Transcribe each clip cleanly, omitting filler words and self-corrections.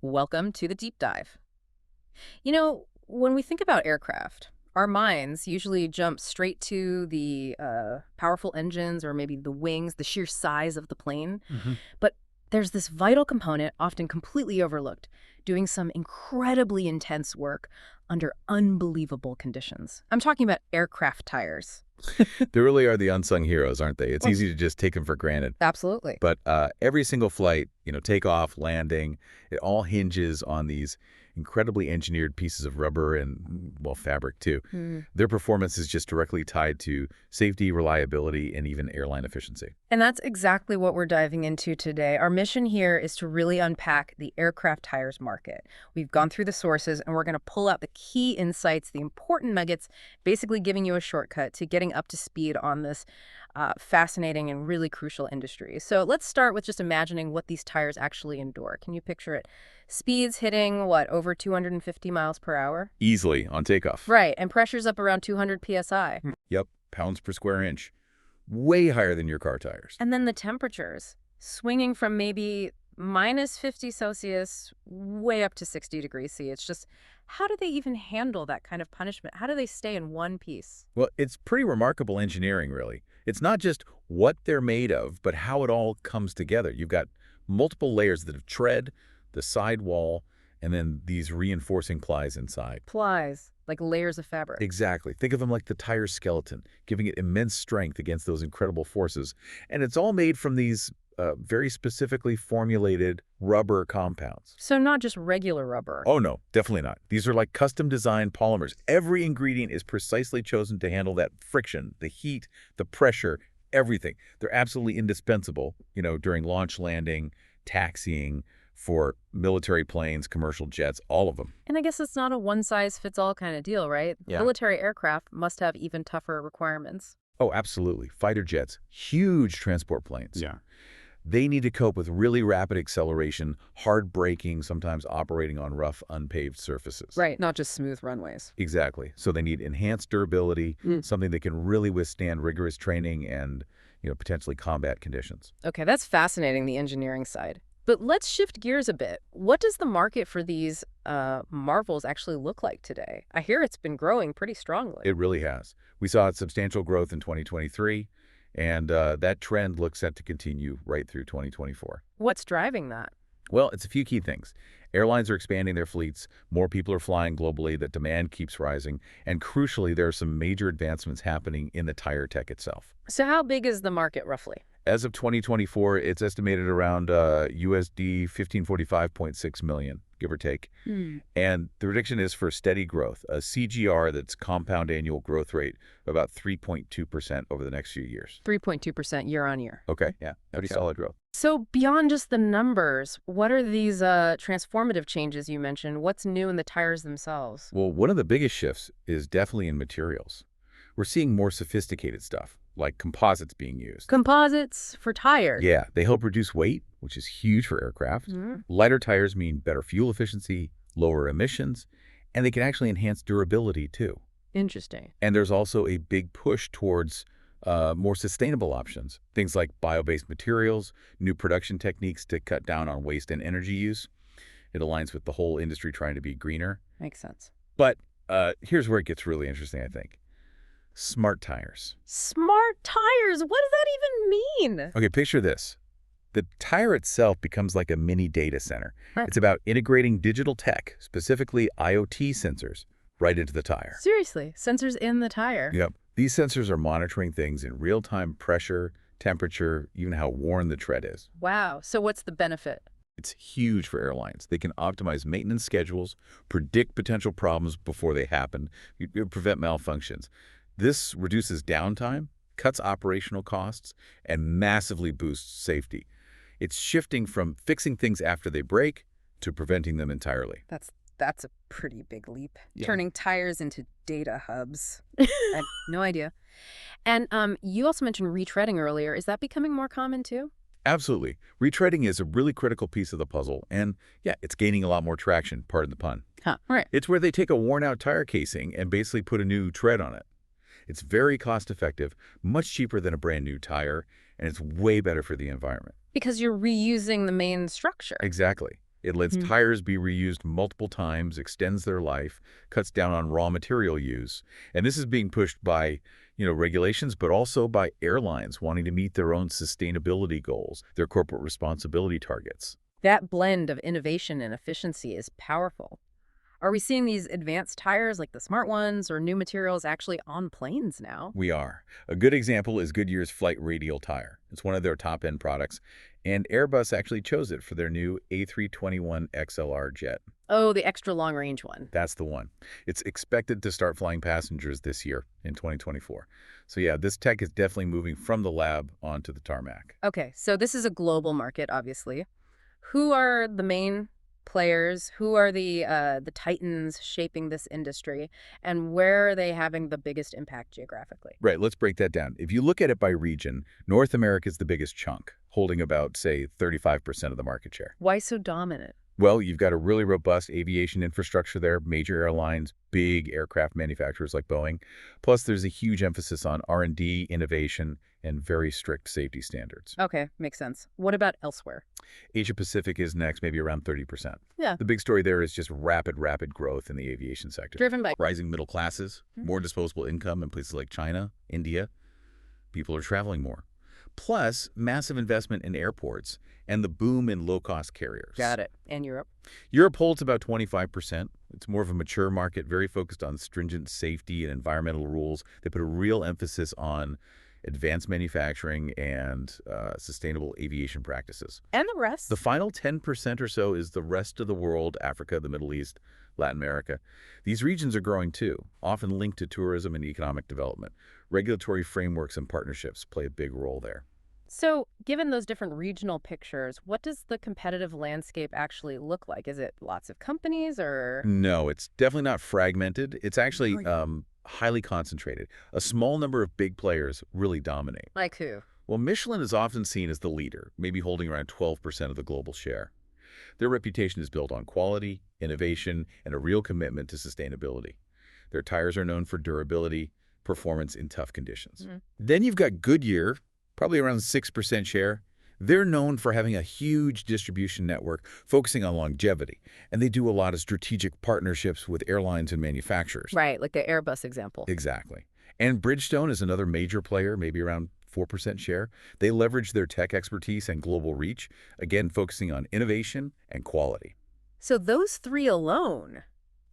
Welcome to the deep dive. When we think about aircraft, our minds usually jump straight to the powerful engines or maybe the wings, the sheer size of the plane. hmm But there's this vital component, often completely overlooked, doing some incredibly intense work under unbelievable conditions. I'm talking about aircraft tires. They really are the unsung heroes, aren't they? It's Well, easy to just take them for granted. absolutely. But every single flight, takeoff, landing, it all hinges on these incredibly engineered pieces of rubber and, well, fabric too. Hmm. Their performance is just directly tied to safety, reliability, and even airline efficiency. And that's exactly what we're diving into today. Our mission here is to really unpack the aircraft tires market. We've gone through the sources and we're going to pull out the key insights, the important nuggets, basically giving you a shortcut to getting up to speed on this fascinating and really crucial industry. So let's start with just imagining what these tires actually endure. Can you picture it? Speeds hitting, what, over 250 miles per hour? Easily on takeoff. Right, and pressure's up around 200 psi. Yep, pounds per square inch. Way higher than your car tires. And then the temperatures swinging from maybe minus 50 Celsius way up to 60 degrees C. It's just, how do they even handle that kind of punishment? How do they stay in one piece? Well, it's pretty remarkable engineering, really. It's not just what they're made of, but how it all comes together. You've got multiple layers that have tread, the sidewall, and then these reinforcing plies inside. Plies, like layers of fabric. Exactly. Think of them like the tire skeleton, giving it immense strength against those incredible forces. And it's all made from these very specifically formulated rubber compounds. So not just regular rubber. Oh, no, definitely not. These are like custom-designed polymers. Every ingredient is precisely chosen to handle that friction, the heat, the pressure, everything. They're absolutely indispensable, during launch landing, taxiing, for military planes, commercial jets, all of them. And I guess it's not a one-size-fits-all kind of deal, right? Yeah. Military aircraft must have even tougher requirements. Oh, absolutely. Fighter jets, huge transport planes. They need to cope with really rapid acceleration, hard braking, sometimes operating on rough, unpaved surfaces. Right, not just smooth runways. Exactly. So they need enhanced durability, something that can really withstand rigorous training and, potentially combat conditions. Okay, that's fascinating, the engineering side. But let's shift gears a bit. What does the market for these marvels actually look like today? I hear it's been growing pretty strongly. It really has. We saw substantial growth in 2023, and that trend looks set to continue right through 2024. What's driving that? Well, it's a few key things. Airlines are expanding their fleets, more people are flying globally, that demand keeps rising, and crucially, there are some major advancements happening in the tire tech itself. So how big is the market roughly? As of 2024, it's estimated around USD 1545.6 million, give or take. And the prediction is for steady growth, a CGR that's compound annual growth rate of about 3.2% over the next few years. 3.2% year on year. Okay, yeah, pretty solid growth. So beyond just the numbers, what are these transformative changes you mentioned? What's new in the tires themselves? Well, one of the biggest shifts is definitely in materials. We're seeing more sophisticated stuff, like composites being used. Composites for tires. Yeah, they help reduce weight, which is huge for aircraft. Lighter tires mean better fuel efficiency, lower emissions, and they can actually enhance durability too. Interesting. And there's also a big push towards more sustainable options, things like bio-based materials, new production techniques to cut down on waste and energy use. It aligns with the whole industry trying to be greener. Makes sense. But here's where it gets really interesting, I think. Smart tires. Smart tires? What does that even mean? Okay, picture this. The tire itself becomes like a mini data center. Huh. It's about integrating digital tech, specifically IoT sensors, right into the tire. Seriously, sensors in the tire. Yep. These sensors are monitoring things in real-time: pressure, temperature, even how worn the tread is. Wow. So what's the benefit? It's huge for airlines. They can optimize maintenance schedules, predict potential problems before they happen, prevent malfunctions. This reduces downtime, cuts operational costs, and massively boosts safety. It's shifting from fixing things after they break to preventing them entirely. That's a pretty big leap. Yeah. Turning tires into data hubs. I had no idea. And you also mentioned retreading earlier. Is that becoming more common too? Absolutely. Retreading is a really critical piece of the puzzle, and yeah, it's gaining a lot more traction, pardon the pun. Huh. Right. It's where they take a worn-out tire casing and basically put a new tread on it. It's very cost-effective, much cheaper than a brand new tire, and it's way better for the environment. Because you're reusing the main structure. Exactly. It lets Hmm. tires be reused multiple times, extends their life, cuts down on raw material use. And this is being pushed by, regulations, but also by airlines wanting to meet their own sustainability goals, their corporate responsibility targets. That blend of innovation and efficiency is powerful. Are we seeing these advanced tires like the smart ones or new materials actually on planes now? We are. A good example is Goodyear's Flight Radial tire. It's one of their top-end products, and Airbus actually chose it for their new A321 XLR jet. Oh, the extra long range one. That's the one. It's expected to start flying passengers this year in 2024. So yeah, this tech is definitely moving from the lab onto the tarmac. Okay, so this is a global market, obviously. Who are the main players? Who are the titans shaping this industry, and where are they having the biggest impact geographically? Right, let's break that down. If you look at it by region, North America is the biggest chunk, holding about, say, 35% of the market share. Why so dominant? Well, you've got a really robust aviation infrastructure there, major airlines, big aircraft manufacturers like Boeing. Plus, there's a huge emphasis on R&D, innovation, and very strict safety standards. Okay, makes sense. What about elsewhere? Asia Pacific is next, maybe around 30%. Yeah, The big story there is just rapid growth in the aviation sector. driven by. Rising middle classes, more disposable income in places like China, India. People are traveling more. Plus, massive investment in airports and the boom in low-cost carriers. Got it. And Europe. Europe holds about 25%. It's more of a mature market, very focused on stringent safety and environmental rules. They put a real emphasis on advanced manufacturing and sustainable aviation practices. And the rest? The final 10% or so is the rest of the world, Africa, the Middle East, Latin America. These regions are growing too, often linked to tourism and economic development. Regulatory frameworks and partnerships play a big role there. So, given those different regional pictures, what does the competitive landscape actually look like? Is it lots of companies or? No, it's definitely not fragmented. It's actually Really? highly concentrated. A small number of big players really dominate. Like who? Well, Michelin is often seen as the leader, maybe holding around 12% of the global share. Their reputation is built on quality, innovation, and a real commitment to sustainability. Their tires are known for durability, performance in tough conditions. Mhm. Then you've got Goodyear, probably around 6% share. They're known for having a huge distribution network focusing on longevity, and they do a lot of strategic partnerships with airlines and manufacturers. Right, like the Airbus example. Exactly. And Bridgestone is another major player, maybe around 4% share. They leverage their tech expertise and global reach, again, focusing on innovation and quality. So those three alone,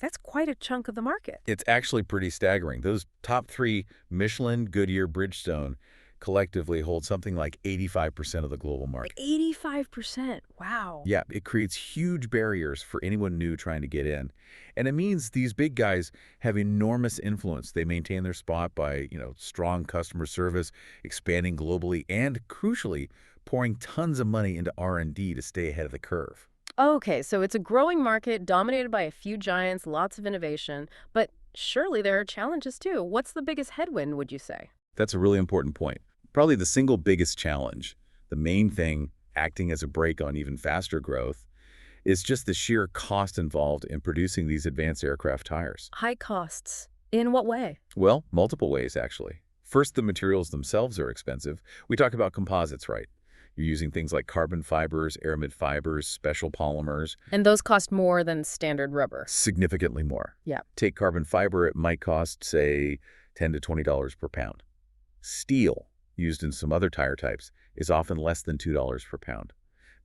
that's quite a chunk of the market. It's actually pretty staggering. Those top three, Michelin, Goodyear, Bridgestone, collectively hold something like 85% of the global Like market. 85%. Wow. Yeah, it creates huge barriers for anyone new trying to get in. And it means these big guys have enormous influence. They maintain their spot by, strong customer service, expanding globally, and crucially, pouring tons of money into R&D to stay ahead of the curve. Okay, so it's a growing market dominated by a few giants, lots of innovation, but surely there are challenges too. What's the biggest headwind, would you say? That's a really important point. Probably the single biggest challenge, the main thing acting as a brake on even faster growth, is just the sheer cost involved in producing these advanced aircraft tires. High costs. In what way? Well, multiple ways, actually. First, the materials themselves are expensive. We talk about composites, right? You're using things like carbon fibers, aramid fibers, special polymers, And those cost more than standard rubber. significantly more. Yeah. Take carbon fiber, it might cost, say, $10 to $20 per pound. Steel, used in some other tire types, is often less than $2 per pound.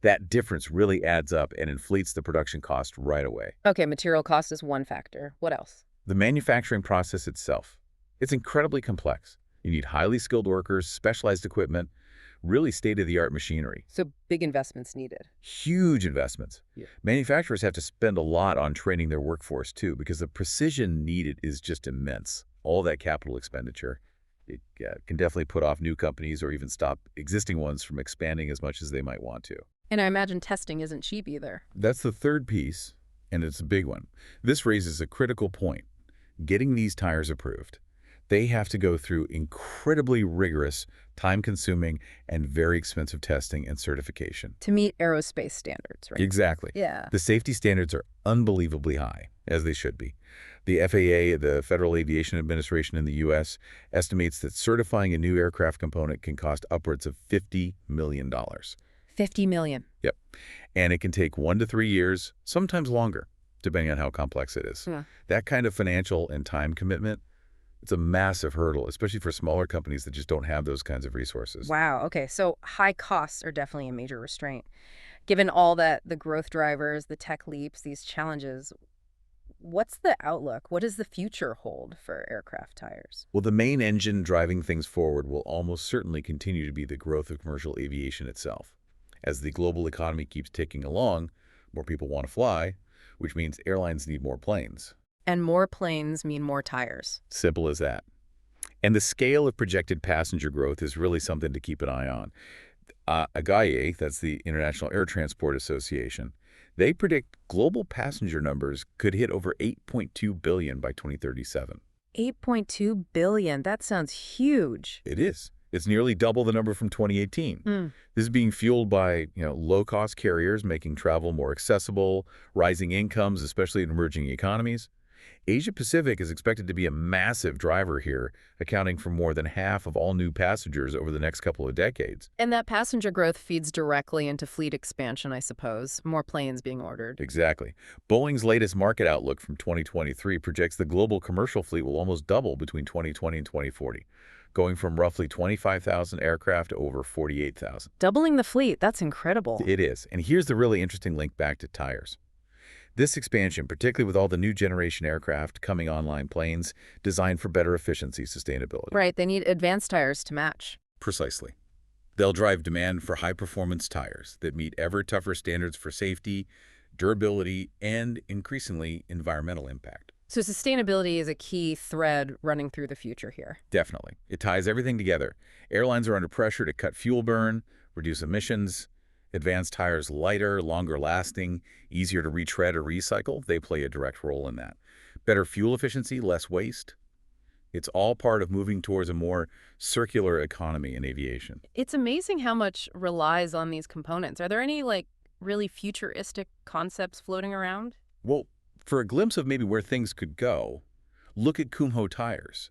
That difference really adds up and inflates the production cost right away. Okay, material cost is one factor. What else? The manufacturing process itself, it's incredibly complex. You need highly skilled workers, specialized equipment, really state-of-the-art machinery. So big investments needed. Huge investments. Yeah. Manufacturers have to spend a lot on training their workforce too, because the precision needed is just immense. All that capital expenditure, it can definitely put off new companies or even stop existing ones from expanding as much as they might want to. And I imagine testing isn't cheap either. That's the third piece, and it's a big one. This raises a critical point. Getting these tires approved, they have to go through incredibly rigorous, time-consuming, and very expensive testing and certification. To meet aerospace standards, right? Exactly. Yeah. The safety standards are unbelievably high, as they should be. The FAA, the Federal Aviation Administration in the U.S., estimates that certifying a new aircraft component can cost upwards of $50 million. 50 million. Yep. And it can take 1 to 3 years, sometimes longer, depending on how complex it is. Yeah. That kind of financial and time commitment, it's a massive hurdle, especially for smaller companies that just don't have those kinds of resources. Wow. Okay. So high costs are definitely a major restraint. Given all that the growth drivers, the tech leaps, these challenges, what's the outlook? What does the future hold for aircraft tires? Well, the main engine driving things forward will almost certainly continue to be the growth of commercial aviation itself. As the global economy keeps ticking along, more people want to fly, which means airlines need more planes. And more planes mean more tires. Simple as that. And the scale of projected passenger growth is really something to keep an eye on. Agaye, that's the International Air Transport Association, they predict global passenger numbers could hit over 8.2 billion by 2037. 8.2 billion. That sounds huge. It is. It's nearly double the number from 2018. Mm. This is being fueled by, low-cost carriers making travel more accessible, rising incomes, especially in emerging economies. Asia-Pacific is expected to be a massive driver here, accounting for more than half of all new passengers over the next couple of decades. And that passenger growth feeds directly into fleet expansion, I suppose. More planes being ordered. Exactly. Boeing's latest market outlook from 2023 projects the global commercial fleet will almost double between 2020 and 2040, going from roughly 25,000 aircraft to over 48,000. Doubling the fleet. That's incredible. It is. And here's the really interesting link back to tires. This expansion, particularly with all the new generation aircraft coming online planes designed for better efficiency sustainability. Right. They need advanced tires to match. Precisely. They'll drive demand for high-performance tires that meet ever tougher standards for safety, durability, and increasingly environmental impact. So sustainability is a key thread running through the future here. Definitely. It ties everything together. Airlines are under pressure to cut fuel burn, reduce emissions. Advanced tires lighter, longer lasting, easier to retread or recycle, they play a direct role in that. Better fuel efficiency, less waste. It's all part of moving towards a more circular economy in aviation. It's amazing how much relies on these components. Are there any, really futuristic concepts floating around? Well, for a glimpse of maybe where things could go, look at Kumho Tires.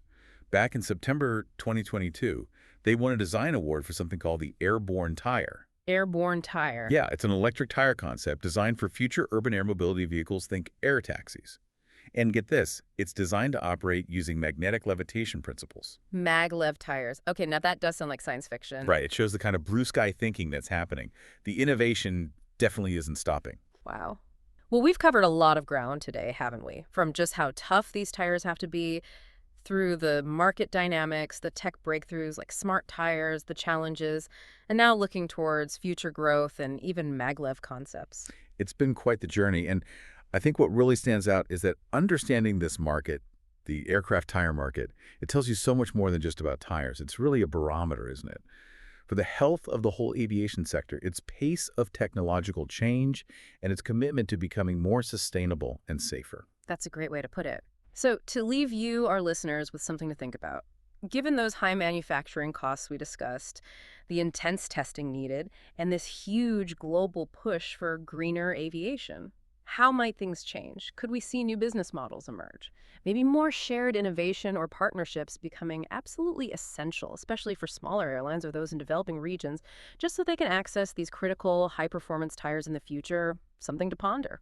Back in September 2022, they won a design award for something called the Airborne Tire. Airborne tire. Yeah, it's an electric tire concept designed for future urban air mobility vehicles, think air taxis. And get this, it's designed to operate using magnetic levitation principles. Maglev tires. Okay, now that does sound like science fiction. Right, it shows the kind of blue sky thinking that's happening. The innovation definitely isn't stopping. Wow. Well, we've covered a lot of ground today, haven't we? From just how tough these tires have to be, through the market dynamics, the tech breakthroughs like smart tires, the challenges, and now looking towards future growth and even maglev concepts. It's been quite the journey, and I think what really stands out is that understanding this market, the aircraft tire market, it tells you so much more than just about tires. It's really a barometer, isn't it? For the health of the whole aviation sector, its pace of technological change and its commitment to becoming more sustainable and safer. That's a great way to put it. So, to leave you, our listeners, with something to think about, given those high manufacturing costs we discussed, the intense testing needed, and this huge global push for greener aviation, how might things change? Could we see new business models emerge? Maybe more shared innovation or partnerships becoming absolutely essential, especially for smaller airlines or those in developing regions, just so they can access these critical high-performance tires in the future? Something to ponder.